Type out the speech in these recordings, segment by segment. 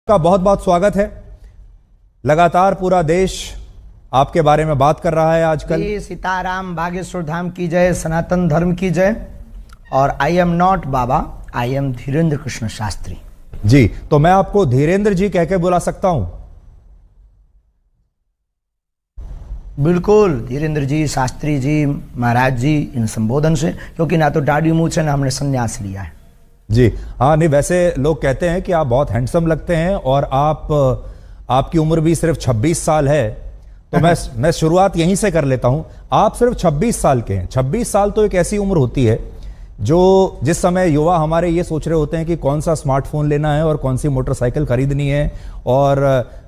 का बहुत बहुत स्वागत है। लगातार पूरा देश आपके बारे में बात कर रहा है आजकल। सीताराम, बागेश्वर धाम की जय, सनातन धर्म की जय। और I am not Baba, I am Dhirendra Krishna Shastri ji. तो मैं आपको धीरेन्द्र जी कह के बुला सकता हूं? बिल्कुल, धीरेन्द्र जी, शास्त्री जी, महाराज जी, इन संबोधन से, क्योंकि ना तो दाढ़ी मूंछ है ना हमने संन्यास लिया है जी। हाँ, नहीं वैसे लोग कहते हैं कि आप बहुत हैंडसम लगते हैं और आपकी उम्र भी सिर्फ 26 साल है। तो मैं शुरुआत यहीं से कर लेता हूं। आप सिर्फ 26 साल के हैं। 26 साल तो एक ऐसी उम्र होती है जिस समय युवा हमारे ये सोच रहे होते हैं कि कौन सा स्मार्टफोन लेना है और कौन सी मोटरसाइकिल खरीदनी है और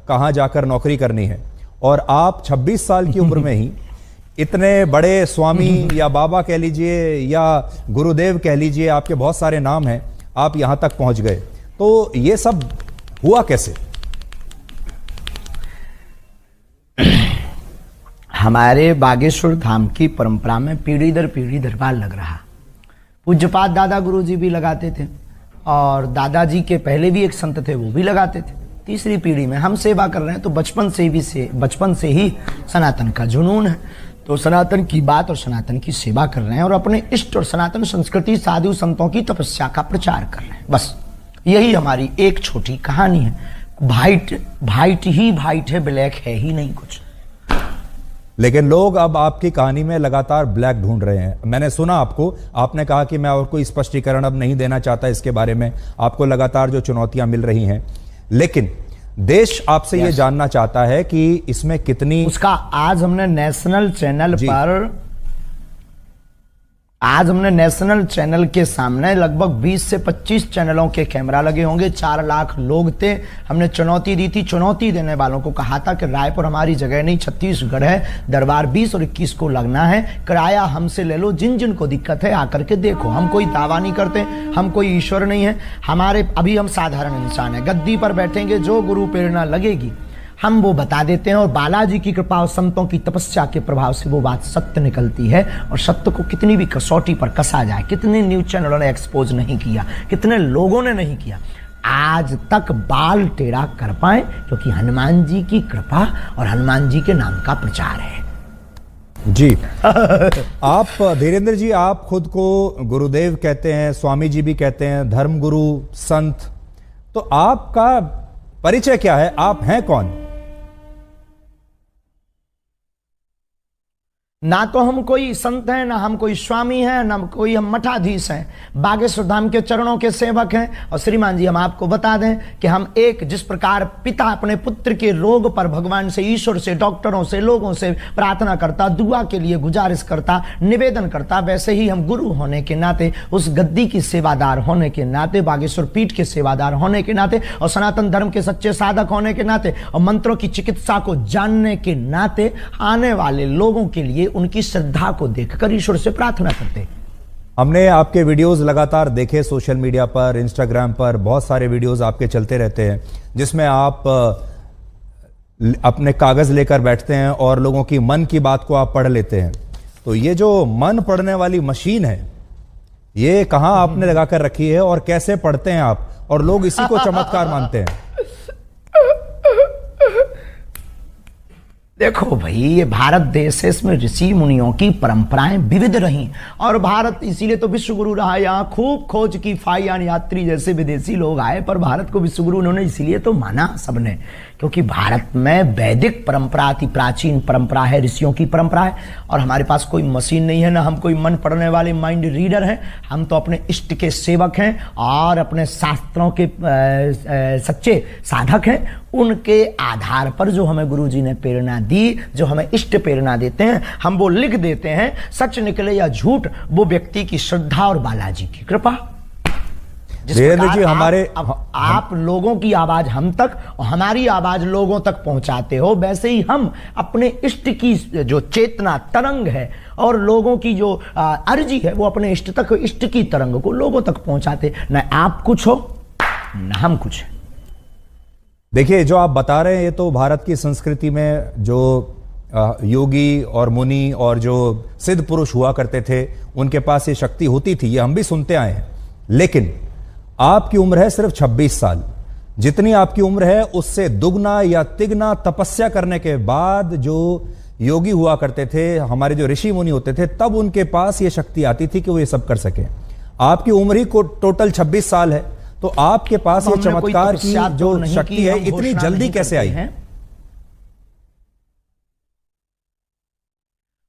कहां जाकर नौकरी करनी है। और आप 26 साल की उम्र में ही इतने बड़े स्वामी या बाबा कह लीजिए या गुरुदेव कह लीजिए, आपके बहुत सारे नाम हैं, आप यहां तक पहुंच गए। तो ये सब हुआ कैसे? हमारे बागेश्वर धाम की परंपरा में पीढ़ी दर पीढ़ी दरबार लग रहा। पूज्यपाद दादा गुरु जी भी लगाते थे और दादाजी के पहले भी एक संत थे, वो भी लगाते थे। तीसरी पीढ़ी में हम सेवा कर रहे हैं, तो बचपन से ही सनातन का जुनून है। तो सनातन की बात और सनातन की सेवा कर रहे हैं और अपने इष्ट और सनातन संस्कृति, साधु संतों की तपस्या का प्रचार कर रहे हैं। बस यही हमारी एक छोटी कहानी है। वाइट ही वाइट है, ब्लैक है ही नहीं कुछ। लेकिन लोग अब आपकी कहानी में लगातार ब्लैक ढूंढ रहे हैं। मैंने सुना आपने कहा कि मैं और कोई स्पष्टीकरण अब नहीं देना चाहता इसके बारे में। आपको लगातार जो चुनौतियां मिल रही हैं, लेकिन देश आपसे ये जानना चाहता है कि इसमें कितनी उसका आज हमने नेशनल चैनल के सामने लगभग 20 से 25 चैनलों के कैमरा लगे होंगे। 4 लाख लोग थे। हमने चुनौती दी थी। चुनौती देने वालों को कहा था कि रायपुर हमारी जगह नहीं, छत्तीसगढ़ है, दरबार 20 और 21 को लगना है, किराया हमसे ले लो, जिन को दिक्कत है आकर के देखो। हम कोई दावा नहीं करते, हम कोई ईश्वर नहीं है। अभी हम साधारण इंसान है। गद्दी पर बैठेंगे, जो गुरु प्रेरणा लगेगी हम वो बता देते हैं और बालाजी की कृपा और संतों की तपस्या के प्रभाव से वो बात सत्य निकलती है। और सत्य को कितनी भी कसौटी पर कसा जाए, कितने न्यूज चैनलों ने एक्सपोज नहीं किया, कितने लोगों ने नहीं किया, आज तक बाल टेढ़ा कर पाए, क्योंकि हनुमान जी की कृपा और हनुमान जी के नाम का प्रचार है जी। आप धीरेन्द्र जी, आप खुद को गुरुदेव कहते हैं, स्वामी जी भी कहते हैं, धर्मगुरु, संत। तो आपका परिचय क्या है? आप हैं कौन? ना तो हम कोई संत हैं, ना हम कोई स्वामी हैं, ना कोई हम मठाधीश हैं। बागेश्वर धाम के चरणों के सेवक हैं। और श्रीमान जी, हम आपको बता दें कि हम जिस प्रकार पिता अपने पुत्र के रोग पर भगवान से, ईश्वर से, डॉक्टरों से, लोगों से प्रार्थना करता, दुआ के लिए गुजारिश करता, निवेदन करता, वैसे ही हम गुरु होने के नाते, उस गद्दी की सेवादार होने के नाते, बागेश्वर पीठ के सेवादार होने के नाते और सनातन धर्म के सच्चे साधक होने के नाते और मंत्रों की चिकित्सा को जानने के नाते आने वाले लोगों के लिए उनकी श्रद्धा को देखकर ईश्वर से प्रार्थना करते। हमने आपके वीडियोस लगातार देखे सोशल मीडिया पर, इंस्टाग्राम पर बहुत सारे वीडियोस आपके चलते रहते हैं, जिसमें आप अपने कागज लेकर बैठते हैं और लोगों की मन की बात को आप पढ़ लेते हैं। तो ये जो मन पढ़ने वाली मशीन है, ये कहां आपने लगाकर रखी है और कैसे पढ़ते हैं आप? और लोग इसी को चमत्कार मानते हैं। देखो भाई, ये भारत देश है, इसमें ऋषि मुनियों की परंपराएं विविध रही और भारत इसीलिए तो विश्व गुरु रहा। यहाँ खूब खोज की फाइयान यात्री जैसे विदेशी लोग आए, पर भारत को विश्व गुरु उन्होंने इसीलिए तो माना सबने, क्योंकि भारत में वैदिक परंपरा अति प्राचीन परंपरा है, ऋषियों की परंपरा है। और हमारे पास कोई मशीन नहीं है, ना हम कोई मन पढ़ने वाले माइंड रीडर हैं। हम तो अपने इष्ट के सेवक हैं और अपने शास्त्रों के सच्चे साधक हैं। उनके आधार पर जो हमें गुरुजी ने प्रेरणा दी, जो हमें इष्ट प्रेरणा देते हैं, हम वो लिख देते हैं। सच निकले या झूठ, वो व्यक्ति की श्रद्धा और बालाजी की कृपा। धीरेन्द्र जी, आप लोगों की आवाज हम तक और हमारी आवाज लोगों तक पहुंचाते हो, वैसे ही हम अपने इष्ट की जो चेतना तरंग है और लोगों की जो अर्जी है, वो अपने इष्ट तक, इष्ट की तरंग को लोगों तक पहुंचाते। न आप कुछ हो न हम कुछ है। देखिए, जो आप बता रहे हैं ये तो भारत की संस्कृति में जो योगी और मुनि और जो सिद्ध पुरुष हुआ करते थे, उनके पास ये शक्ति होती थी, ये हम भी सुनते आए हैं। लेकिन आपकी उम्र है सिर्फ 26 साल। जितनी आपकी उम्र है उससे दुगना या तिगना तपस्या करने के बाद जो योगी हुआ करते थे, हमारे जो ऋषि मुनि होते थे, तब उनके पास ये शक्ति आती थी कि वो ये सब कर सके। आपकी उम्र ही को टोटल 26 साल है, तो आपके पास ये चमत्कार की जो शक्ति है इतनी जल्दी कैसे आई है?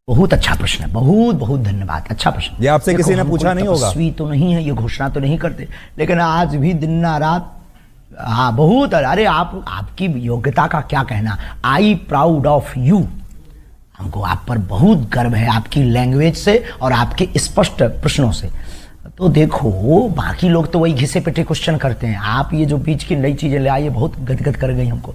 बहुत अच्छा प्रश्न है, बहुत बहुत धन्यवाद, अच्छा प्रश्न। ये आपसे किसी ने पूछा नहीं होगा? तपस्वी तो नहीं है, ये घोषणा तो नहीं करते, लेकिन आज भी दिन ना रात, हाँ बहुत। अरे आपकी योग्यता का क्या कहना, आई प्राउड ऑफ यू। हमको आप पर बहुत गर्व है, आपकी लैंग्वेज से और आपके स्पष्ट प्रश्नों से। तो देखो, बाकी लोग तो वही घिसे पिटे क्वेश्चन करते हैं, आप ये जो बीच की नई चीजें ले आइए बहुत गदगद कर गई हमको।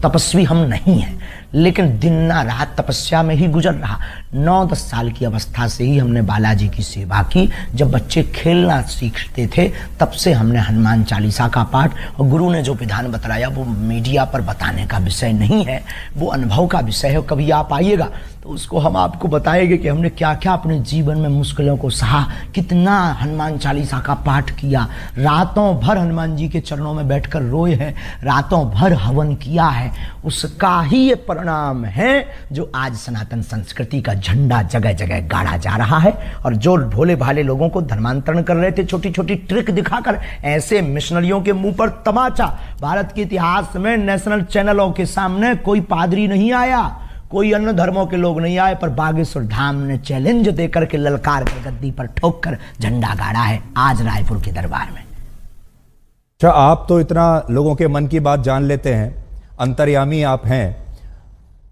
तपस्वी हम नहीं हैं, लेकिन दिन ना रात तपस्या में ही गुजर रहा। 9-10 साल की अवस्था से ही हमने बालाजी की सेवा की। जब बच्चे खेलना सीखते थे तब से हमने हनुमान चालीसा का पाठ, और गुरु ने जो विधान बताया वो मीडिया पर बताने का विषय नहीं है, वो अनुभव का विषय है। कभी आप आइएगा तो उसको हम आपको बताएंगे कि हमने क्या क्या अपने जीवन में मुश्किलों को सहा, कितना हनुमान चालीसा का पाठ किया, रातों भर हनुमान जी के चरणों में बैठकर रोए हैं, रातों भर हवन किया है। उसका ही ये परिणाम है जो आज सनातन संस्कृति का झंडा जगह जगह गाड़ा जा रहा है। और जो भोले भाले लोगों को धर्मांतरण कर रहे थे छोटी छोटी ट्रिक दिखाकर, ऐसे मिशनरियों के मुंह पर तमाचा। भारत के इतिहास में नेशनल चैनलों के सामने कोई पादरी नहीं आया, कोई अन्य धर्मों के लोग नहीं आए, पर बागेश्वर धाम ने चैलेंज देकर के ललकार कर गद्दी पर ठोक कर झंडा गाड़ा है आज रायपुर के दरबार में। अच्छा, आप तो इतना लोगों के मन की बात जान लेते हैं, अंतर्यामी आप हैं।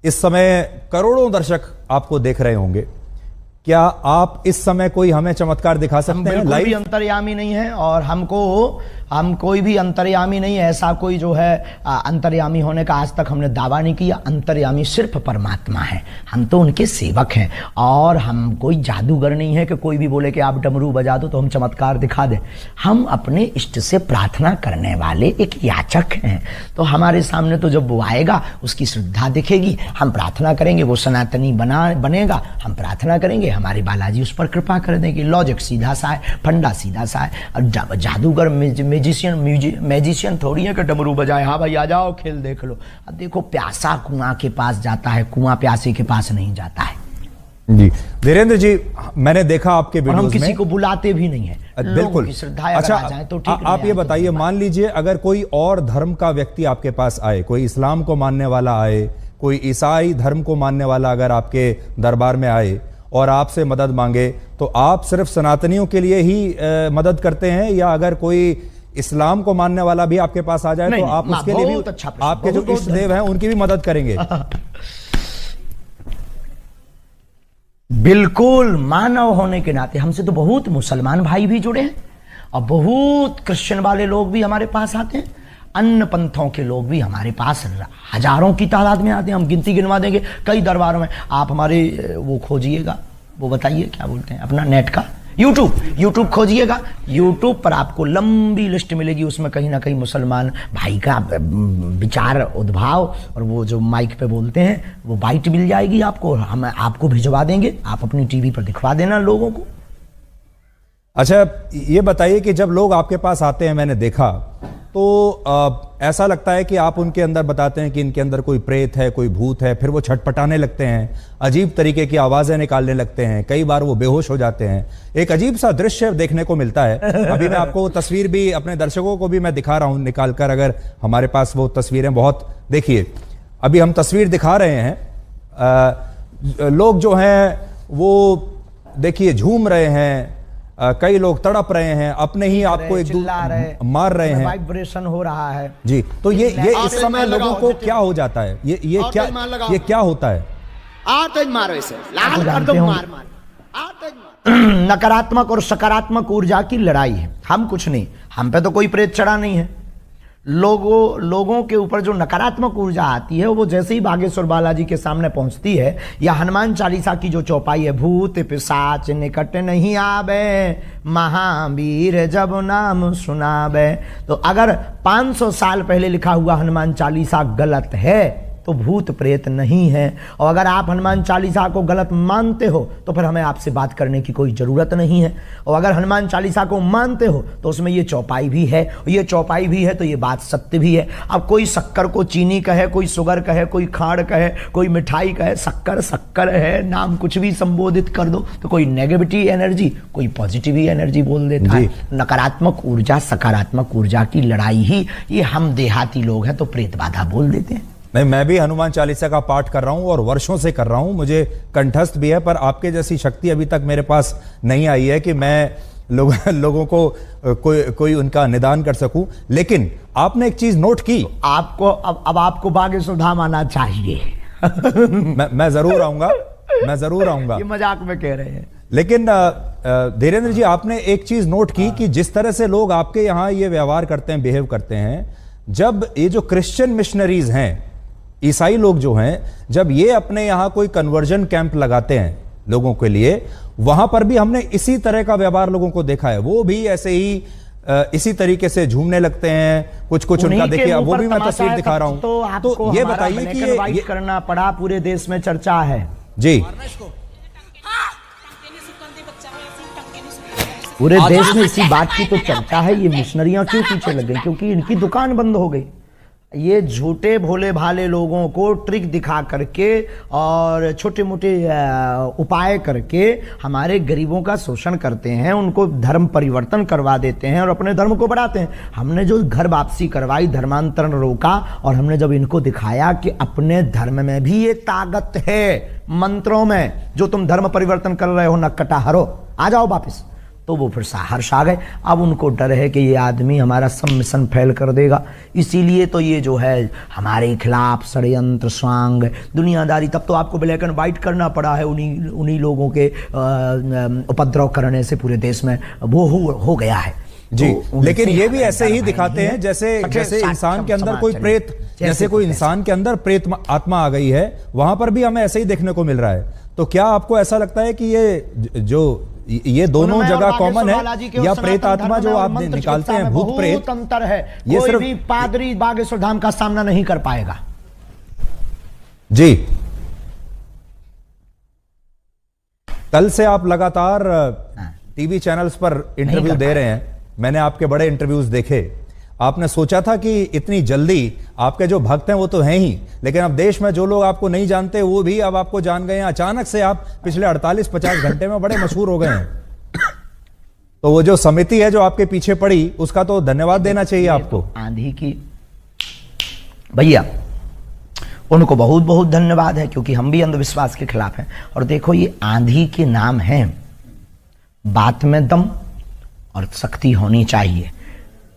इस समय करोड़ों दर्शक आपको देख रहे होंगे, क्या आप इस समय कोई हमें चमत्कार दिखा सकते हैं? लाइव भी अंतर्यामी नहीं है, और हम कोई भी अंतर्यामी नहीं है। ऐसा कोई जो है अंतर्यामी होने का आज तक हमने दावा नहीं किया। अंतर्यामी सिर्फ परमात्मा है, हम तो उनके सेवक हैं। और हम कोई जादूगर नहीं है कि कोई भी बोले कि आप डमरू बजा दो तो हम चमत्कार दिखा दें। हम अपने इष्ट से प्रार्थना करने वाले एक याचक हैं। तो हमारे सामने तो जब वो आएगा उसकी श्रद्धा दिखेगी, हम प्रार्थना करेंगे, वो सनातनी बनेगा, हम प्रार्थना करेंगे, हमारे बालाजी उस पर कृपा कर देंगे। लॉजिक सीधा सा है, फंडा सीधा सा है। और जादूगर मैजिशियन थोड़ी है कि डमरू बजाए, हाँ भाई आ जाओ खेल देख लो। अब देखो, प्यासा कुआं के पास जाता है, कुआं प्यासे के पास नहीं जाता है। जी वीरेंद्र जी, मैंने देखा आपके वीडियोस में, हम किसी को बुलाते भी नहीं है, बिल्कुल की श्रद्धा अच्छा आ जाए तो ठीक। आप ये बताइए, मान लीजिए अगर कोई और धर्म का व्यक्ति आपके पास आए, कोई इस्लाम को मानने वाला आए, कोई ईसाई धर्म को मानने वाला अगर आपके दरबार में आए और आपसे मदद मांगे, तो आप सिर्फ सनातनियों के लिए ही मदद करते हैं, या अगर कोई इस्लाम को मानने वाला भी आपके पास आ जाए तो आप उसके लिए भी, आपके जो इष्ट देव हैं उनकी भी मदद करेंगे? बिल्कुल, मानव होने के नाते हमसे तो बहुत मुसलमान भाई भी जुड़े हैं, और बहुत क्रिश्चियन वाले लोग भी हमारे पास आते हैं, अन्य पंथों के लोग भी हमारे पास हजारों की तादाद में आते हैं। हम गिनती गिनवा देंगे कई दरबारों में। आप हमारे वो खोजिएगा, वो बताइए क्या बोलते हैं अपना नेट का, यूट्यूब खोजिएगा, यूट्यूब पर आपको लंबी लिस्ट मिलेगी। उसमें कहीं ना कहीं मुसलमान भाई का विचार उद्भाव और वो जो माइक पे बोलते हैं वो बाइट मिल जाएगी आपको, हम आपको भिजवा देंगे, आप अपनी टीवी पर दिखवा देना लोगों को। अच्छा, ये बताइए कि जब लोग आपके पास आते हैं, मैंने देखा तो ऐसा लगता है कि आप उनके अंदर बताते हैं कि इनके अंदर कोई प्रेत है, कोई भूत है, फिर वो छटपटाने लगते हैं, अजीब तरीके की आवाजें निकालने लगते हैं, कई बार वो बेहोश हो जाते हैं, एक अजीब सा दृश्य देखने को मिलता है। अभी मैं आपको तस्वीर भी अपने दर्शकों को भी मैं दिखा रहा हूं निकालकर, अगर हमारे पास वो तस्वीरें, बहुत देखिए अभी हम तस्वीर दिखा रहे हैं, लोग जो हैं वो देखिए झूम रहे हैं, कई लोग तड़प रहे हैं, अपने ही आपको एक मार रहे हैं, वाइब्रेशन हो रहा है जी। तो ये इस समय लोगों को क्या हो जाता है, ये क्या होता है? नकारात्मक और सकारात्मक ऊर्जा की लड़ाई है, हम कुछ नहीं, हम पे तो कोई प्रेत चढ़ा नहीं है। लोगों के ऊपर जो नकारात्मक ऊर्जा आती है वो जैसे ही बागेश्वर बालाजी के सामने पहुंचती है, या हनुमान चालीसा की जो चौपाई है, भूत पिशाच निकट नहीं आवे, महावीर जब नाम सुनावे। तो अगर 500 साल पहले लिखा हुआ हनुमान चालीसा गलत है तो भूत प्रेत नहीं है। और अगर आप हनुमान चालीसा को गलत मानते हो तो फिर हमें आपसे बात करने की कोई ज़रूरत नहीं है। और अगर हनुमान चालीसा को मानते हो तो उसमें ये चौपाई भी है, और ये चौपाई भी है तो ये बात सत्य भी है। अब कोई शक्कर को चीनी कहे, कोई शुगर कहे, कोई खाड़ कहे, कोई मिठाई कहे, शक्कर शक्कर है, नाम कुछ भी संबोधित कर दो तो कोई नेगेटिव एनर्जी, कोई पॉजिटिव एनर्जी बोल देता है। नकारात्मक ऊर्जा सकारात्मक ऊर्जा की लड़ाई ही ये हम देहाती लोग हैं तो प्रेत बाधा बोल देते हैं। नहीं, मैं भी हनुमान चालीसा का पाठ कर रहा हूं और वर्षों से कर रहा हूं, मुझे कंठस्थ भी है, पर आपके जैसी शक्ति अभी तक मेरे पास नहीं आई है कि मैं लोगों को कोई उनका निदान कर सकूं। लेकिन आपने एक चीज नोट की, तो आपको अब आपको भाग्य सुधाम आना चाहिए। मैं जरूर आऊंगा, मैं जरूर आऊंगा। ये मजाक में कह रहे हैं। लेकिन धीरेन्द्र जी, आपने एक चीज नोट की कि जिस तरह से लोग आपके यहां ये व्यवहार करते हैं, बिहेव करते हैं, जब ये जो क्रिश्चियन मिशनरीज हैं, ईसाई लोग जो हैं, जब ये अपने यहां कोई कन्वर्जन कैंप लगाते हैं लोगों के लिए, वहां पर भी हमने इसी तरह का व्यवहार लोगों को देखा है। वो भी ऐसे ही इसी तरीके से झूमने लगते हैं, कुछ उनका देखिए, वो भी मैं तस्वीर दिखा रहा हूं। तो ये बताइए कि ये करना पड़ा, पूरे देश में चर्चा है जी, पूरे देश में इसी बात की तो चर्चा है। ये मिशनरियां क्यों पीछे लग गई? क्योंकि इनकी दुकान बंद हो गई। ये झूठे भोले भाले लोगों को ट्रिक दिखा करके और छोटे मोटे उपाय करके हमारे गरीबों का शोषण करते हैं, उनको धर्म परिवर्तन करवा देते हैं और अपने धर्म को बढ़ाते हैं। हमने जो घर वापसी करवाई, धर्मांतरण रोका, और हमने जब इनको दिखाया कि अपने धर्म में भी ये ताकत है, मंत्रों में, जो तुम धर्म परिवर्तन कर रहे हो नक्कटा हरो, आ जाओ वापिस, तो वो फिर हर्ष आ गए। अब उनको डर है कि ये आदमी हमारा सब मिशन फेल कर देगा, इसीलिए तो ये जो है हमारे खिलाफ षड्यंत्र स्वांग दुनियादारी। तब तो आपको ब्लैक एंड व्हाइट करना पड़ा है, उन्हीं लोगों के उपद्रव करने से पूरे देश में वो हो गया है जी। लेकिन ये भी ऐसे ही दिखाते हैं जैसे इंसान के अंदर कोई प्रेत, जैसे कोई इंसान के अंदर प्रेत आत्मा आ गई है, वहां पर भी हमें ऐसे ही देखने को मिल रहा है। तो क्या आपको ऐसा लगता है कि ये दोनों जगह कॉमन है, या प्रेत आत्मा जो आप निकालते हैं, भूत प्रेत, अंतर है? ये सिर्फ भी पादरी बागेश्वर धाम का सामना नहीं कर पाएगा जी। कल से आप लगातार टीवी चैनल्स पर इंटरव्यू दे रहे हैं, मैंने आपके बड़े इंटरव्यूज देखे। आपने सोचा था कि इतनी जल्दी आपके जो भक्त हैं वो तो हैं ही, लेकिन अब देश में जो लोग आपको नहीं जानते वो भी अब आपको जान गए हैं। अचानक से आप पिछले 48-50 घंटे में बड़े मशहूर हो गए हैं। तो वो जो समिति है जो आपके पीछे पड़ी, उसका तो धन्यवाद देना चाहिए आपको। आंधी की भैया, उनको बहुत बहुत धन्यवाद है, क्योंकि हम भी अंधविश्वास के खिलाफ हैं। और देखो, ये आंधी के नाम है, बात में दम और शक्ति होनी चाहिए।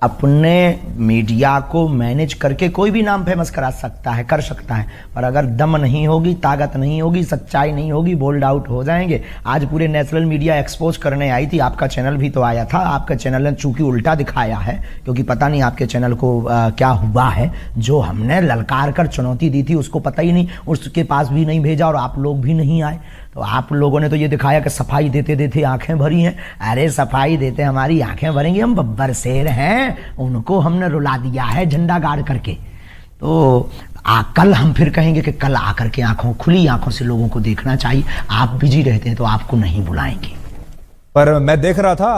अपने मीडिया को मैनेज करके कोई भी नाम फेमस करा सकता है, कर सकता है, पर अगर दम नहीं होगी, ताकत नहीं होगी, सच्चाई नहीं होगी, बोल्ड आउट हो जाएंगे। आज पूरे नेशनल मीडिया एक्सपोज करने आई थी, आपका चैनल भी तो आया था। आपका चैनल ने चूंकि उल्टा दिखाया है, क्योंकि पता नहीं आपके चैनल को क्या हुआ है, जो हमने ललकार कर चुनौती दी थी उसको पता ही नहीं, उसके पास भी नहीं भेजा और आप लोग भी नहीं आए। तो आप लोगों ने तो ये दिखाया कि सफाई देते देते आंखें भरी हैं। अरे सफाई देते हमारी आंखें भरेंगी, हम बब्बर शेर हैं, उनको हमने रुला दिया है झंडा गाड़ करके। तो कल हम फिर कहेंगे कि कल आकर के आंखों, खुली आंखों से लोगों को देखना चाहिए। आप बिजी रहते हैं तो आपको नहीं बुलाएंगे। पर मैं देख रहा था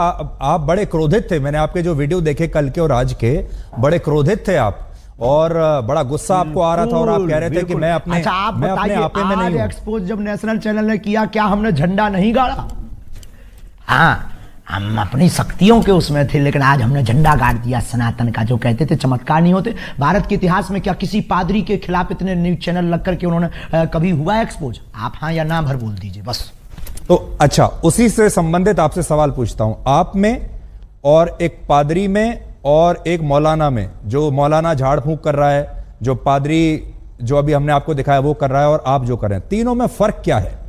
आप बड़े क्रोधित थे, मैंने आपके जो वीडियो देखे कल के और आज के, बड़े क्रोधित थे आप, और बड़ा गुस्सा आपको आ रहा था, और आप कह रहे थे कि मैं अपने आपे में नहीं हूं। एक्सपोज जब नेशनल चैनल ने किया, क्या हमने झंडा नहीं गाड़ा? हाँ, हम अपनी शक्तियों के उसमें थे, लेकिन आज हमने झंडा गाड़ दिया सनातन का। जो कहते थे चमत्कार नहीं होते, भारत के इतिहास में क्या किसी पादरी के खिलाफ इतने न्यूज चैनल लग करके उन्होंने कभी हुआ एक्सपोज? आप हाँ या ना भर बोल दीजिए बस। तो अच्छा, उसी से संबंधित आपसे सवाल पूछता हूं। आप में और एक पादरी में और एक मौलाना में, जो मौलाना झाड़ फूंक कर रहा है, जो पादरी जो अभी हमने आपको दिखाया वो कर रहा है, और आप जो कर रहे हैं, तीनों में फर्क क्या है?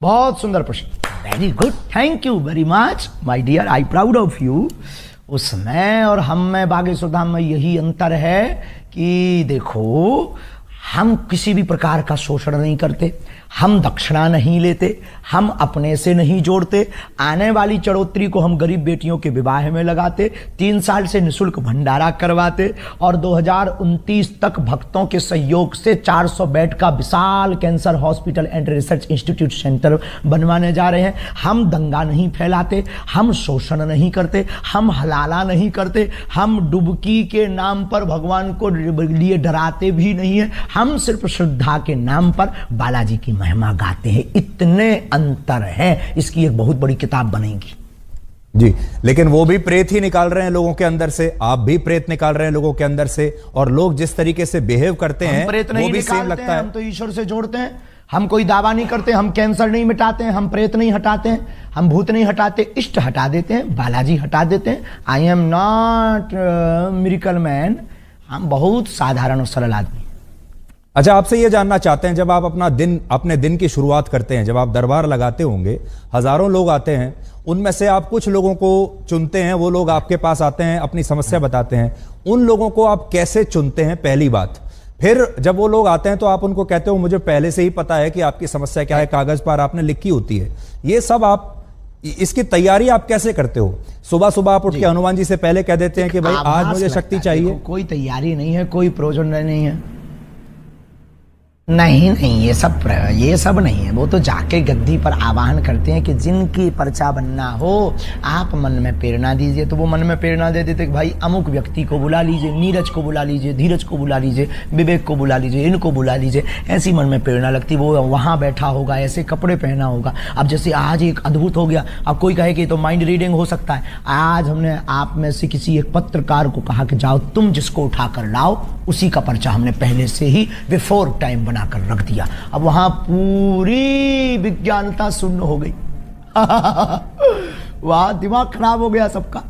बहुत सुंदर प्रश्न, very good, thank you very much my dear, I proud of you. उसमें और हम में बागेश्वर धाम में यही अंतर है कि देखो, हम किसी भी प्रकार का शोषण नहीं करते, हम दक्षिणा नहीं लेते, हम अपने से नहीं जोड़ते, आने वाली चढ़ोतरी को हम गरीब बेटियों के विवाह में लगाते, 3 साल से निःशुल्क भंडारा करवाते और 2029 तक भक्तों के सहयोग से 400 बेड का विशाल cancer hospital and research institute centre बनवाने जा रहे हैं। हम दंगा नहीं फैलाते, हम शोषण नहीं करते, हम हलाला नहीं करते, हम डुबकी के नाम पर भगवान को लिए डराते भी नहीं है, हम सिर्फ श्रद्धा के नाम पर बालाजी की महिमा गाते हैं। इतने अंतर हैं, इसकी एक बहुत बड़ी किताब बनेगी जी। लेकिन वो भी प्रेत ही निकाल रहे हैं लोगों के अंदर से, आप भी प्रेत निकाल रहे हैं लोगों के अंदर से, और लोग जिस तरीके से बिहेव करते हैं वो भी सेम लगता है। हम तो ईश्वर से जोड़ते हैं, हम कोई दावा नहीं करते, हम कैंसर नहीं मिटाते हैं, हम प्रेत नहीं हटाते हैं, हम भूत नहीं हटाते, इष्ट हटा देते हैं, बालाजी हटा देते हैं। आई एम नॉट मिरेकल मैन, हम बहुत साधारण और सरल आदमी। अच्छा, आपसे यह जानना चाहते हैं, जब आप अपने दिन की शुरुआत करते हैं, जब आप दरबार लगाते होंगे, हजारों लोग आते हैं, उनमें से आप कुछ लोगों को चुनते हैं, वो लोग आपके पास आते हैं, अपनी समस्या बताते हैं, उन लोगों को आप कैसे चुनते हैं? पहली बात। फिर जब वो लोग आते हैं तो आप उनको कहते हो मुझे पहले से ही पता है कि आपकी समस्या क्या है, कागज पर आपने लिखी होती है। ये सब आप, इसकी तैयारी आप कैसे करते हो? सुबह सुबह आप उठ के हनुमान जी से पहले कह देते हैं कि भाई आज मुझे शक्ति चाहिए? कोई तैयारी नहीं है, कोई प्रयोजन नहीं है, नहीं, ये सब नहीं है। वो तो जाके गद्दी पर आवाहन करते हैं कि जिनकी पर्चा बनना हो आप मन में प्रेरणा दीजिए, तो वो मन में प्रेरणा दे देते कि भाई अमुक व्यक्ति को बुला लीजिए, नीरज को बुला लीजिए, धीरज को बुला लीजिए, विवेक को बुला लीजिए, इनको बुला लीजिए। ऐसी मन में प्रेरणा लगती, वो वहां बैठा होगा, ऐसे कपड़े पहना होगा। अब जैसे आज एक अद्भुत हो गया, अब कोई कहे कि तो माइंड रीडिंग हो सकता है। आज हमने आप में से किसी एक पत्रकार को कहा कि जाओ तुम जिसको उठा कर लाओ, उसी का पर्चा हमने पहले से ही बिफोर टाइम बनाकर रख दिया। अब वहां पूरी विज्ञानता शून्य हो गई। वहां दिमाग खराब हो गया सबका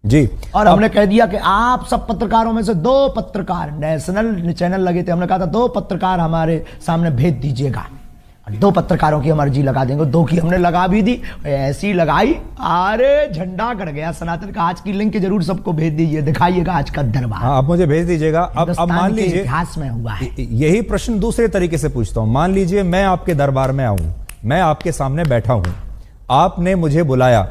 जी। और हमने कह दिया कि आप सब पत्रकारों में से 2 पत्रकार, नेशनल चैनल लगे थे, हमने कहा था 2 पत्रकार हमारे सामने भेज दीजिएगा। 2 पत्रकारों की हम अर्जी लगा देंगे, 2 की हमने लगा भी दी, ऐसी लगाई, अरे झंडा गड़ गया सनातन का। आज की लिंक जरूर सबको भेज दीजिए, दिखाइएगा आज का दरबार। हाँ, आप मुझे भेज दीजिएगा। अब मान लीजिए इतिहास में हुआ है। यही प्रश्न दूसरे तरीके से पूछता हूं। मान लीजिए मैं आपके दरबार में आऊं, मैं आपके सामने बैठा हूं, आपने मुझे बुलाया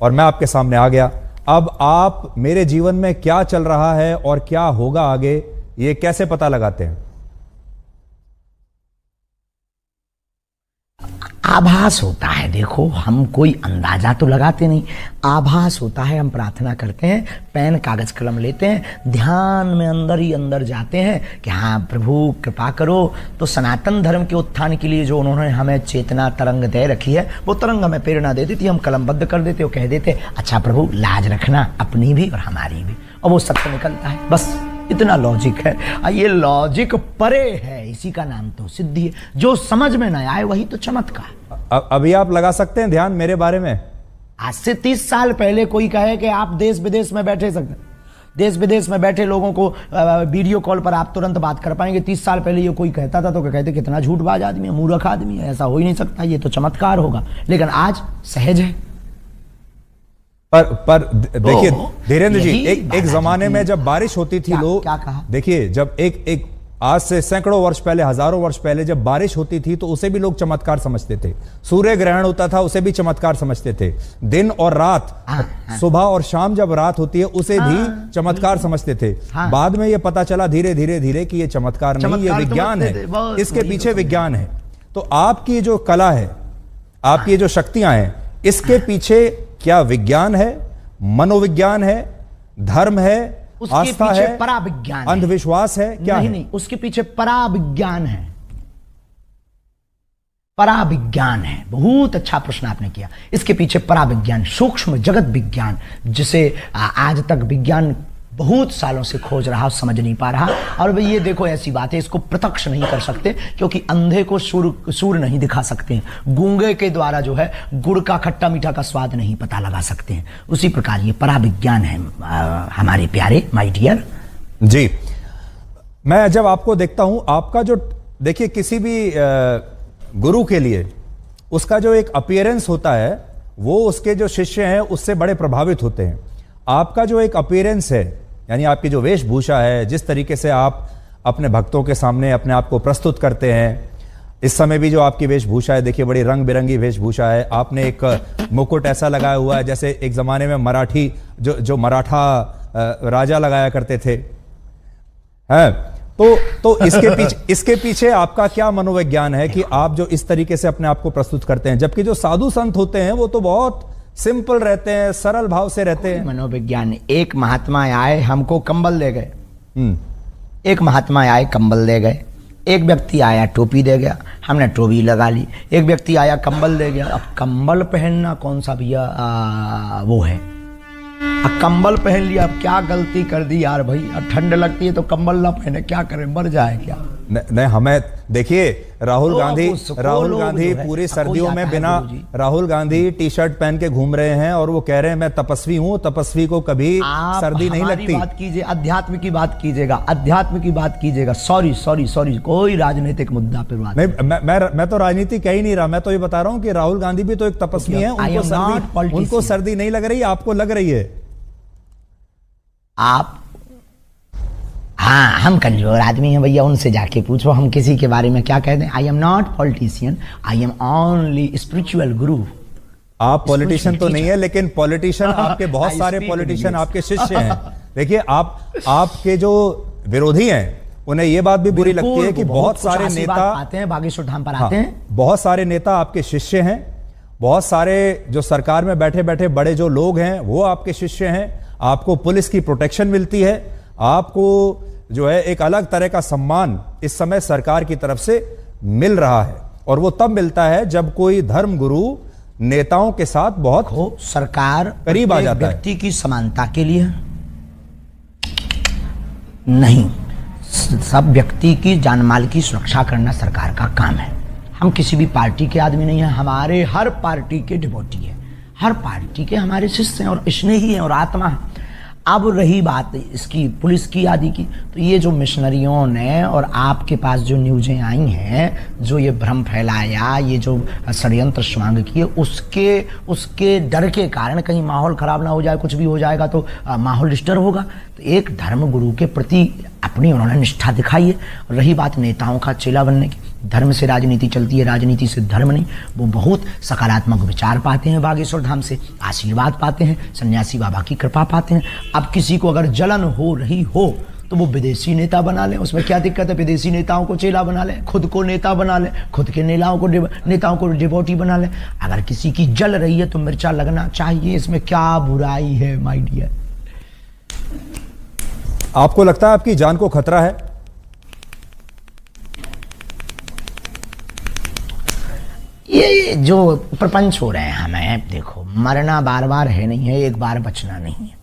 और मैं आपके सामने आ गया। अब आप मेरे जीवन में क्या चल रहा है और क्या होगा आगे, ये कैसे पता लगाते हैं? आभास होता है। देखो, हम कोई अंदाजा तो लगाते नहीं, आभास होता है। हम प्रार्थना करते हैं, पेन कागज कलम लेते हैं, ध्यान में अंदर ही अंदर जाते हैं कि हाँ प्रभु कृपा करो। तो सनातन धर्म के उत्थान के लिए जो उन्होंने हमें चेतना तरंग दे रखी है, वो तरंग हमें प्रेरणा दे देती, हम कलमबद्ध कर देते और कह देते अच्छा प्रभु लाज रखना अपनी भी और हमारी भी, और वो सत्य निकलता है। बस इतना लॉजिक है। ये लॉजिक परे है, इसी का नाम तो सिद्धि है। जो समझ में न आए वही तो चमत्कार। अभी आप लगा सकते हैं ध्यान मेरे बारे में? आज से 30 साल पहले कोई कहे कि आप देश विदेश में बैठे सकते, देश विदेश में बैठे लोगों को वीडियो कॉल पर आप तुरंत बात कर पाएंगे। 30 साल पहले ये कोई कहता था तो कहते कितना झूठबाज आदमी है, मूर्ख आदमी है, ऐसा हो ही नहीं सकता, ये तो चमत्कार होगा। लेकिन आज सहज है। पर देखिए धीरेन्द्र जी, एक जमाने में जब बारिश होती थी, लोग क्या कहा? देखिए, जब एक आज से सैकड़ों वर्ष पहले, हजारों वर्ष पहले जब बारिश होती थी तो उसे भी लोग चमत्कार समझते थे। सूर्य ग्रहण होता था, उसे भी चमत्कार समझते थे। दिन और रात, सुबह और शाम जब रात होती है, उसे भी चमत्कार समझते थे। बाद में यह पता चला धीरे धीरे धीरे कि यह चमत्कार नहीं, यह विज्ञान है, इसके पीछे विज्ञान है। तो आपकी जो कला है, आपकी जो शक्तियां हैं, इसके पीछे क्या विज्ञान है, मनोविज्ञान है, धर्म है, आस्था है, पराविज्ञान, अंधविश्वास है, क्या है? नहीं, उसके पीछे पराविज्ञान है। पराविज्ञान है। बहुत अच्छा प्रश्न आपने किया। इसके पीछे पराविज्ञान, सूक्ष्म जगत विज्ञान, जिसे आज तक विज्ञान बहुत सालों से खोज रहा, समझ नहीं पा रहा। और भाई ये देखो, ऐसी बात है, इसको प्रत्यक्ष नहीं कर सकते क्योंकि अंधे को सूर नहीं दिखा सकते हैं, गूंगे के द्वारा जो है गुड़ का खट्टा मीठा का स्वाद नहीं पता लगा सकते हैं। उसी प्रकार ये पराविज्ञान है हमारे प्यारे माय डियर जी। मैं जब आपको देखता हूं, आपका जो, देखिए किसी भी गुरु के लिए उसका जो एक अपीयरेंस होता है, वो उसके जो शिष्य हैं उससे बड़े प्रभावित होते हैं। आपका जो एक अपीयरेंस है, यानी आपकी जो वेशभूषा है, जिस तरीके से आप अपने भक्तों के सामने अपने आप को प्रस्तुत करते हैं। इस समय भी जो आपकी वेशभूषा है, देखिए बड़ी रंग बिरंगी वेशभूषा है। आपने एक मुकुट ऐसा लगाया हुआ है जैसे एक जमाने में मराठी जो मराठा राजा लगाया करते थे। है तो इसके पीछे आपका क्या मनोविज्ञान है कि आप जो इस तरीके से अपने आप को प्रस्तुत करते हैं, जबकि जो साधु संत होते हैं वो तो बहुत सिंपल रहते हैं, सरल भाव से रहते हैं। मनोविज्ञान, एक महात्मा आए हमको कंबल दे गए, एक महात्मा आए कंबल दे गए, एक व्यक्ति आया टोपी दे गया, हमने टोपी लगा ली, एक व्यक्ति आया कंबल दे गया। अब कंबल पहनना कौन सा भैया वो है, अब कंबल पहन लिया, अब क्या गलती कर दी यार भाई, अब ठंड लगती है तो कंबल ना पहने, क्या करें, मर जाए क्या। नहीं हमें देखिए राहुल गांधी पूरी सर्दियों में बिना राहुल गांधी टी शर्ट पहन के घूम रहे हैं और वो कह रहे हैं मैं तपस्वी हूं, तपस्वी को कभी सर्दी नहीं लगती। बात कीजिए, अध्यात्म की बात कीजिएगा, अध्यात्म की बात कीजिएगा। सॉरी कोई राजनीतिक मुद्दा पे बात नहीं। मैं तो राजनीति कह ही नहीं रहा, मैं तो ये बता रहा हूं कि राहुल गांधी भी तो एक तपस्वी है, उनको सर्दी नहीं लग रही, आपको लग रही है। आप हाँ, हम कमजोर आदमी हैं भैया, उनसे जाके पूछो, हम किसी के बारे में क्या कह दें। आई am not politician, I am only spiritual गुरु। आप पॉलिटिशियन तो नहीं है, लेकिन पॉलिटिशियन आपके बहुत सारे पॉलिटिशियन आपके शिष्य हैं। देखिए आपके जो विरोधी हैं उन्हें यह बात भी बुरी लगती है कि बहुत सारे नेता आते हैं बागेश्वर धाम पर आते हैं, बहुत सारे नेता आपके शिष्य हैं, बहुत सारे जो सरकार में बैठे बैठे बड़े जो लोग हैं वो आपके शिष्य हैं। आपको पुलिस की प्रोटेक्शन मिलती है, आपको जो है एक अलग तरह का सम्मान इस समय सरकार की तरफ से मिल रहा है, और वो तब मिलता है जब कोई धर्म गुरु नेताओं के साथ बहुत सरकार करीब आ जाता है। व्यक्ति की समानता के लिए नहीं, सब व्यक्ति की जानमाल की सुरक्षा करना सरकार का काम है। हम किसी भी पार्टी के आदमी नहीं है, हमारे हर पार्टी के डिवोटी है, हर पार्टी के हमारे शिष्य हैं और स्नेही हैं और आत्मा है। अब रही बात इसकी पुलिस की आदि की, तो ये जो मिशनरियों ने और आपके पास जो न्यूज़ें आई हैं, जो ये भ्रम फैलाया, ये जो षड्यंत्र स्वांग किए, उसके डर के कारण कहीं माहौल खराब ना हो जाए, कुछ भी हो जाएगा तो माहौल डिस्टर्ब होगा। तो एक धर्म गुरु के प्रति अपनी उन्होंने निष्ठा दिखाई है। और रही बात नेताओं का चेला बनने की, धर्म से राजनीति चलती है, राजनीति से धर्म नहीं। वो बहुत सकारात्मक विचार पाते हैं, बागेश्वर धाम से आशीर्वाद पाते हैं, सन्यासी बाबा की कृपा पाते हैं। अब किसी को अगर जलन हो रही हो तो वो विदेशी नेता बना ले, उसमें क्या दिक्कत है। विदेशी नेताओं को चेला बना ले, खुद को नेता बना ले, खुद के नेताओं को डिवोटी बना ले। अगर किसी की जल रही है तो मिर्चा लगना चाहिए, इसमें क्या बुराई है माय डियर। आपको लगता है आपकी जान को खतरा है? ये जो प्रपंच हो रहे हैं हमें, देखो मरना बार बार है नहीं है, एक बार बचना नहीं है,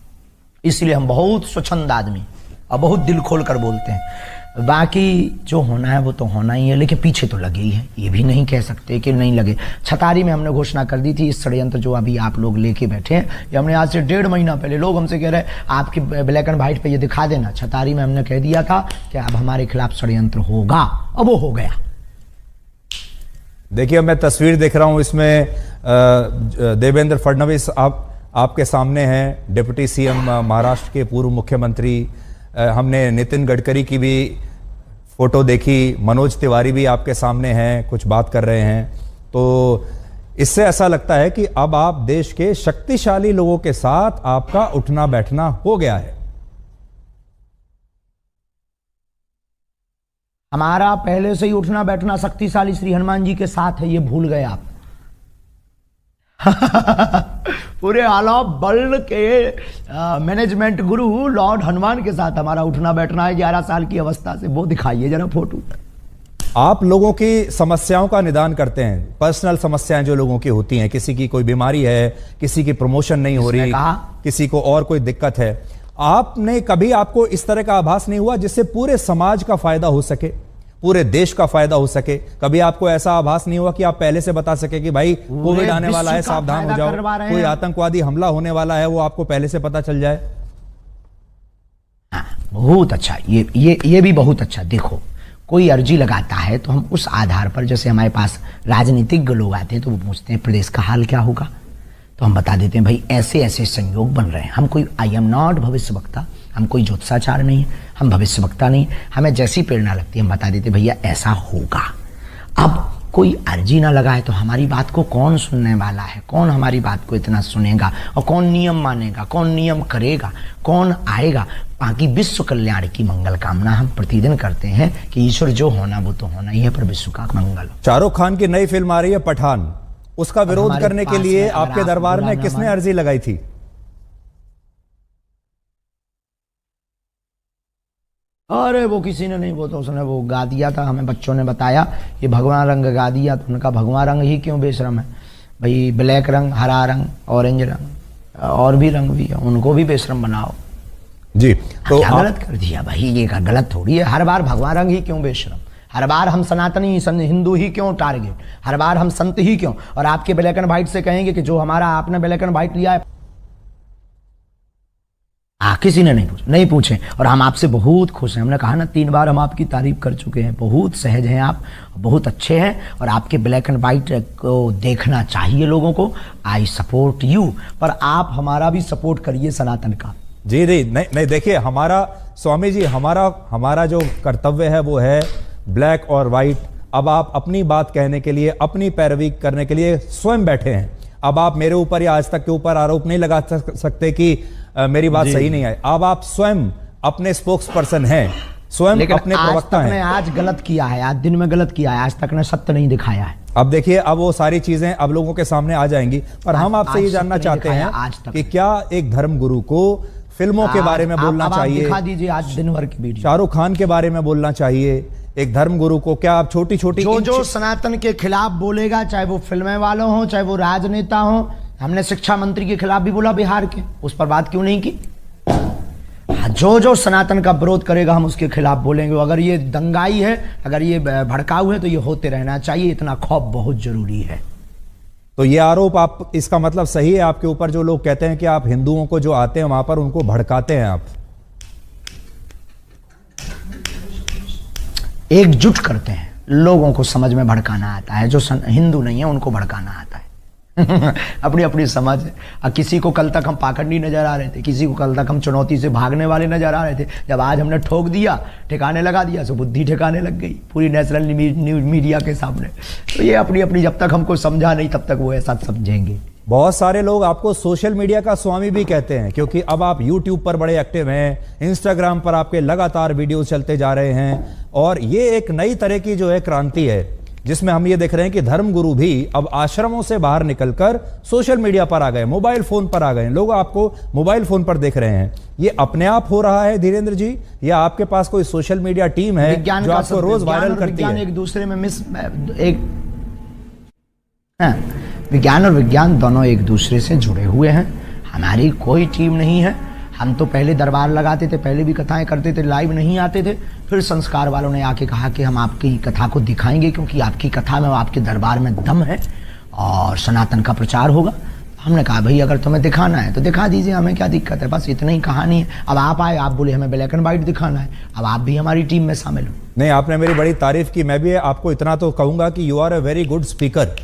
इसलिए हम बहुत स्वच्छंद आदमी और बहुत दिल खोल कर बोलते हैं। बाकी जो होना है वो तो होना ही है, लेकिन पीछे तो लगे ही है, ये भी नहीं कह सकते कि नहीं लगे। छतारी में हमने घोषणा कर दी थी, इस षड्यंत्र जो अभी आप लोग लेके बैठे हैं, ये हमने आज से 1.5 महीना पहले, लोग हमसे कह रहे हैं आपकी ब्लैक एंड व्हाइट पे ये दिखा देना। छतारी में हमने कह दिया था कि अब हमारे खिलाफ षड्यंत्र होगा, अब वो हो गया। देखिए मैं तस्वीर देख रहा हूं, इसमें देवेंद्र फडणवीस आपके सामने हैं, डिप्टी सीएम महाराष्ट्र के पूर्व मुख्यमंत्री। हमने नितिन गडकरी की भी फोटो देखी, मनोज तिवारी भी आपके सामने हैं, कुछ बात कर रहे हैं। तो इससे ऐसा लगता है कि अब आप देश के शक्तिशाली लोगों के साथ आपका उठना बैठना हो गया है। हमारा पहले से ही उठना बैठना शक्तिशाली श्री हनुमान जी के साथ है, ये भूल गए आप। पूरे आला वर्ल्ड के मैनेजमेंट गुरु लॉर्ड हनुमान के साथ हमारा उठना बैठना है 11 साल की अवस्था से। वो दिखाइए जरा फोटो। आप लोगों की समस्याओं का निदान करते हैं, पर्सनल समस्याएं जो लोगों की होती हैं, किसी की कोई बीमारी है, किसी की प्रमोशन नहीं हो रही, किसी को और कोई दिक्कत है। आपने कभी, आपको इस तरह का आभास नहीं हुआ जिससे पूरे समाज का फायदा हो सके, पूरे देश का फायदा हो सके? कभी आपको ऐसा आभास नहीं हुआ कि आप पहले से बता सके कि भाई कोविड आने वाला है, सावधान हो जाओ, कोई आतंकवादी हमला होने वाला है, वो आपको पहले से पता चल जाए? बहुत अच्छा, ये भी बहुत अच्छा। देखो कोई अर्जी लगाता है तो हम उस आधार पर, जैसे हमारे पास राजनीतिज्ञ लोग आते हैं तो वो पूछते हैं प्रदेश का हाल क्या होगा, तो हम बता देते हैं भाई ऐसे ऐसे संयोग बन रहे हैं। हम कोई, आई एम नॉट भविष्य वक्ता, हम कोई ज्योतिषाचार नहीं है, हम भविष्यवक्ता नहीं, हमें जैसी प्रेरणा लगती है हम बता देते भैया ऐसा होगा। अब कोई अर्जी ना लगाए तो हमारी बात को कौन सुनने वाला है, कौन हमारी बात को इतना सुनेगा, और कौन नियम मानेगा, कौन नियम करेगा, कौन आएगा। बाकी विश्व कल्याण की मंगल कामना हम प्रतिदिन करते हैं कि ईश्वर जो होना वो तो होना ही है, पर विश्व का मंगल। शाहरुख खान की नई फिल्म आ रही है पठान, उसका विरोध करने के लिए आपके दरबार में किसने अर्जी लगाई थी? अरे वो किसी ने नहीं, वो तो उसने वो गा दिया था, हमें बच्चों ने बताया ये भगवा रंग गा दिया, तो उनका भगवा रंग ही क्यों बेशरम है भाई, ब्लैक रंग, हरा रंग, ऑरेंज रंग और भी रंग भी है, उनको भी बेशरम बनाओ जी। तो क्या गलत कर दिया भाई, ये गलत थोड़ी है। हर बार भगवा रंग ही क्यों बेशरम, हर बार हम सनातनी हिंदू ही क्यों टारगेट, हर बार हम संत ही क्यों, और आपके ब्लैक एंड व्हाइट से कहेंगे कि जो हमारा आपने ब्लैक एंड व्हाइट लिया है किसी ने नहीं पूछे, और हम आपसे बहुत खुश हैं। हमने कहा ना 3 बार हम आपकी तारीफ कर चुके हैं, बहुत सहज हैं आप, बहुत अच्छे हैं, और आपके ब्लैक एंड व्हाइट को देखना चाहिए लोगों को। आई सपोर्ट यू, पर आप हमारा भी सपोर्ट करिए सनातन का। जी नहीं देखिए, हमारा स्वामी जी, हमारा जो कर्तव्य है वो है ब्लैक और व्हाइट। अब आप अपनी बात कहने के लिए, अपनी पैरवी करने के लिए स्वयं बैठे हैं। अब आप मेरे ऊपर या आज तक के ऊपर आरोप नहीं लगा सकते कि मेरी बात सही नहीं है। अब आप स्वयं अपने स्पोक्स पर्सन हैं, स्वयं अपने प्रवक्ता हैं। आज गलत किया है, आज दिन में गलत किया है, आज तक ने सत्य नहीं दिखाया है। अब देखिए, अब वो सारी चीजें अब लोगों के सामने आ जाएंगी, पर हम आपसे ये जानना चाहते हैं कि क्या एक धर्म गुरु को फिल्मों के बारे में बोलना चाहिए? दिखा दीजिए आज दिन भर की वीडियो। शाहरुख खान के बारे में बोलना चाहिए एक धर्म गुरु को? क्या आप छोटी छोटी जो सनातन के खिलाफ बोलेगा, चाहे वो फिल्में वालों हो, चाहे वो राजनेता हो, हमने शिक्षा मंत्री के खिलाफ भी बोला बिहार के, उस पर बात क्यों नहीं की? जो सनातन का विरोध करेगा हम उसके खिलाफ बोलेंगे। अगर ये दंगाई है, अगर ये भड़काऊ है, तो ये होते रहना चाहिए, इतना खौफ बहुत जरूरी है। तो ये आरोप आप, इसका मतलब सही है आपके ऊपर जो लोग कहते हैं कि आप हिंदुओं को जो आते हैं वहां पर उनको भड़काते हैं? आप एकजुट करते हैं, लोगों को समझ में भड़काना आता है, जो हिंदू नहीं है उनको भड़काना आता है। अपनी अपनी समझ है। किसी को कल तक हम पाखंडी नजर आ रहे थे, किसी को कल तक हम चुनौती से भागने वाले नजर आ रहे थे, जब आज हमने ठोक दिया, ठिकाने लगा दिया, तो बुद्धि ठिकाने लग गई पूरी नेशनल न्यूज मीडिया के सामने। तो ये अपनी अपनी, जब तक हमको समझा नहीं तब तक वो ऐसा समझेंगे। बहुत सारे लोग आपको सोशल मीडिया का स्वामी भी कहते हैं, क्योंकि अब आप यूट्यूब पर बड़े एक्टिव हैं, इंस्टाग्राम पर आपके लगातार वीडियो चलते जा रहे हैं, और ये एक नई तरह की जो है क्रांति है, जिसमें हम ये देख रहे हैं कि धर्मगुरु भी अब आश्रमों से बाहर निकलकर सोशल मीडिया पर आ गए, मोबाइल फोन पर आ गए। लोग आपको मोबाइल फोन पर देख रहे हैं। ये अपने आप हो रहा है धीरेन्द्र जी, या आपके पास कोई सोशल मीडिया टीम है जो आपको रोज वायरल करती है? एक दूसरे में विज्ञान और विज्ञान दोनों एक दूसरे से जुड़े हुए हैं। हमारी कोई टीम नहीं है। हम तो पहले दरबार लगाते थे, पहले भी कथाएं करते थे, लाइव नहीं आते थे। फिर संस्कार वालों ने आके कहा कि हम आपकी कथा को दिखाएंगे, क्योंकि आपकी कथा में, आपके दरबार में दम है और सनातन का प्रचार होगा। हमने कहा भाई अगर तुम्हें दिखाना है तो दिखा दीजिए, हमें क्या दिक्कत है, बस इतनी ही कहानी है। अब आप आए, आप बोले हमें ब्लैक एंड व्हाइट दिखाना है, अब आप भी हमारी टीम में शामिल हो। नहीं, आपने मेरी बड़ी तारीफ की। मैं भी आपको इतना तो कहूंगा कि you are a very good speaker.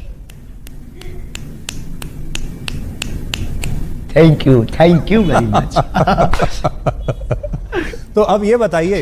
Thank you very much. तो अब ये बताइए,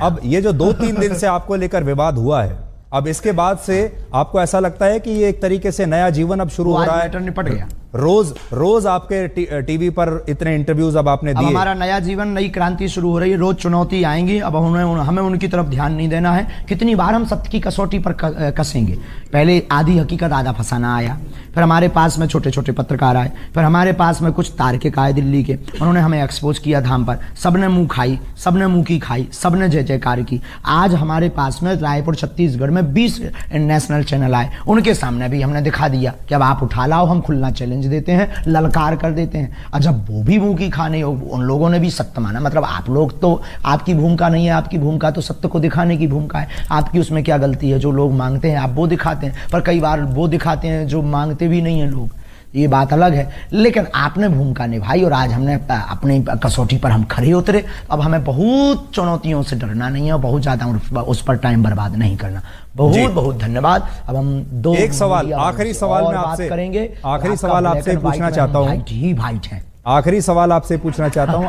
अब ये जो 2-3 दिन से आपको लेकर विवाद हुआ है, अब इसके बाद से आपको ऐसा लगता है कि ये एक तरीके से नया जीवन अब शुरू हो रहा है? निपट गया। रोज आपके टीवी पर इतने इंटरव्यूज अब आपने दिए। हमारा नया जीवन, नई क्रांति शुरू हो रही है। रोज चुनौती आएंगी, अब हमें उनकी तरफ ध्यान नहीं देना है। कितनी बार हम सत्य की कसौटी पर कसेंगे। पहले आधी हकीकत आधा फसाना आया, फिर हमारे पास में छोटे छोटे पत्रकार आए, फिर हमारे पास में कुछ तार्किक आए दिल्ली के, उन्होंने हमें एक्सपोज किया धाम पर। सबने मुंह खाई, सबने मुंह की खाई, सबने जय जयकार की। आज हमारे पास में रायपुर छत्तीसगढ़ में 20 नेशनल चैनल आए, उनके सामने भी हमने दिखा दिया कि अब आप उठा लाओ, हम खुलना चैलेंज देते हैं, ललकार कर देते हैं। और जब वो भी मुंह की खाने, उन लोगों ने भी सत्य माना। मतलब आप लोग तो, आपकी भूमिका नहीं है, आपकी भूमिका तो सत्य को दिखाने की भूमिका है। आपकी उसमें क्या गलती है? जो लोग मांगते हैं आप वो दिखाते हैं, पर कई बार वो दिखाते हैं जो मांगते भी नहीं है लोग, ये बात अलग है। लेकिन आपने भूमिका निभाई और आज हमने अपनी कसौटी पर हम खड़े उतरे। अब हमें बहुत चुनौतियों से डरना नहीं है और बहुत ज्यादा उस पर टाइम बर्बाद नहीं करना। बहुत बहुत धन्यवाद। अब हम एक सवाल, आखिरी सवाल में आपसे करेंगे। आखिरी सवाल आपसे पूछना चाहता हूँ, भाई है, आखिरी सवाल आपसे पूछना चाहता हूँ।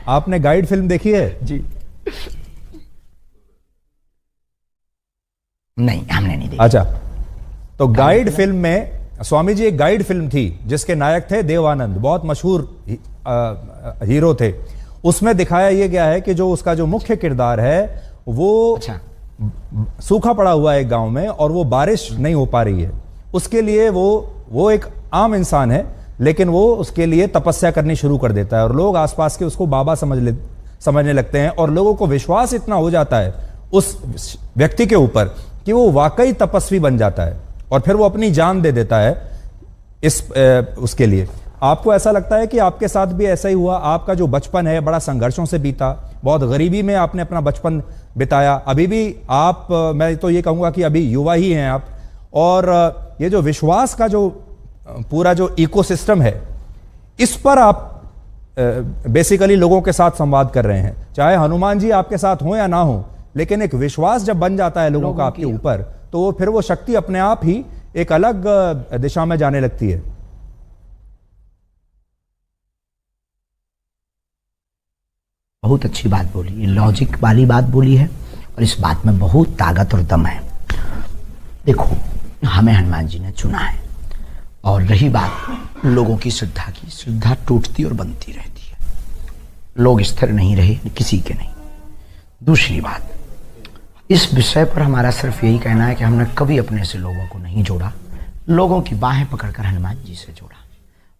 आपने गाइड फिल्म देखी है जी? नहीं, हमने नहीं देखी। अच्छा, तो गाइड फिल्म में स्वामी जी एक गाइड फिल्म थी जिसके नायक थे देव आनंद, बहुत मशहूर हीरो थे। उसमें दिखाया यह गया है कि जो उसका जो मुख्य किरदार है वो अच्छा, सूखा पड़ा हुआ है एक गांव में और वो बारिश नहीं हो पा रही है। उसके लिए वो एक आम इंसान है, लेकिन वो उसके लिए तपस्या करनी शुरू कर देता है और लोग आसपास के उसको बाबा समझने लगते हैं और लोगों को विश्वास इतना हो जाता है उस व्यक्ति के ऊपर कि वो वाकई तपस्वी बन जाता है और फिर वो अपनी जान दे देता है उसके लिए। आपको ऐसा लगता है कि आपके साथ भी ऐसा ही हुआ? आपका जो बचपन है बड़ा संघर्षों से बीता, बहुत गरीबी में आपने अपना बचपन बिताया। अभी भी आप, मैं तो ये कहूंगा कि अभी युवा ही हैं आप, और ये जो विश्वास का जो पूरा जो इकोसिस्टम है, इस पर आप बेसिकली लोगों के साथ संवाद कर रहे हैं। चाहे हनुमान जी आपके साथ हो या ना हो, लेकिन एक विश्वास जब बन जाता है लोगों का आपके ऊपर, तो वो फिर वो शक्ति अपने आप ही एक अलग दिशा में जाने लगती है। बहुत अच्छी बात बोली, ये लॉजिक वाली बात बोली है और इस बात में बहुत ताकत और दम है। देखो, हमें हनुमान जी ने चुना है, और रही बात लोगों की श्रद्धा की, श्रद्धा टूटती और बनती रहती है, लोग स्थिर नहीं रहे किसी के नहीं। दूसरी बात, इस विषय पर हमारा सिर्फ यही कहना है कि हमने कभी अपने से लोगों को नहीं जोड़ा, लोगों की बाहें पकड़कर हनुमान जी से जोड़ा।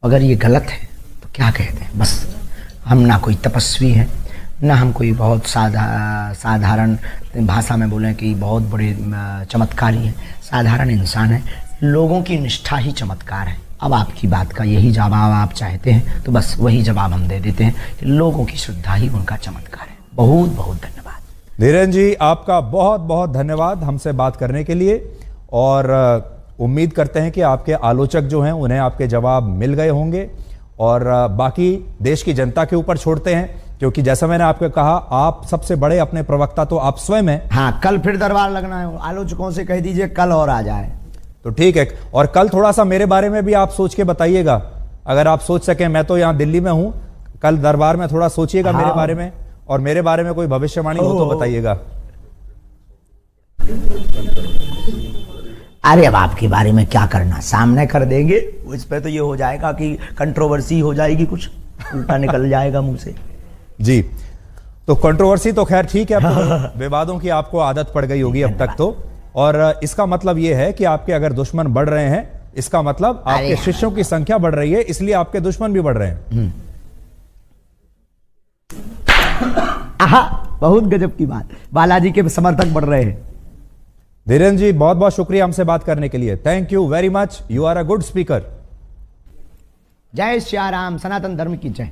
अगर ये गलत है तो क्या कहते हैं, बस हम ना कोई तपस्वी हैं, ना हम कोई बहुत साधारण भाषा में बोलें कि बहुत बड़े चमत्कारी हैं, साधारण इंसान है। लोगों की निष्ठा ही चमत्कार है। अब आपकी बात का यही जवाब आप चाहते हैं तो बस वही जवाब हम दे देते हैं कि लोगों की श्रद्धा ही उनका चमत्कार है। बहुत बहुत धन्यवाद धीरेन्द्र जी, आपका बहुत बहुत धन्यवाद हमसे बात करने के लिए, और उम्मीद करते हैं कि आपके आलोचक जो हैं उन्हें आपके जवाब मिल गए होंगे, और बाकी देश की जनता के ऊपर छोड़ते हैं, क्योंकि जैसा मैंने आपको कहा, आप सबसे बड़े अपने प्रवक्ता तो आप स्वयं हैं। हाँ, कल फिर दरबार लगना है, आलोचकों से कह दीजिए कल और आ जाए तो ठीक है। और कल थोड़ा सा मेरे बारे में भी आप सोच के बताइएगा, अगर आप सोच सकें। मैं तो यहाँ दिल्ली में हूँ, कल दरबार में थोड़ा सोचिएगा मेरे बारे में, और मेरे बारे में कोई भविष्यवाणी हो तो बताइएगा। अरे अब आपके बारे में क्या करना, सामने कर देंगे, इस पे तो ये हो जाएगा कि कंट्रोवर्सी हो जाएगी, कुछ उल्टा निकल जाएगा मुंह से। जी, तो कंट्रोवर्सी तो खैर ठीक है, तो विवादों की आपको आदत पड़ गई होगी अब तक तो, और इसका मतलब यह है कि आपके अगर दुश्मन बढ़ रहे हैं, इसका मतलब आपके शिष्यों की संख्या बढ़ रही है, इसलिए आपके दुश्मन भी बढ़ रहे हैं। आहा, बहुत गजब की बात, बालाजी के समर्थक बढ़ रहे हैं। धीरेन्द्र जी, बहुत बहुत शुक्रिया हमसे बात करने के लिए। Thank you very much, you are a good speaker. जय श्री राम, सनातन धर्म की जय।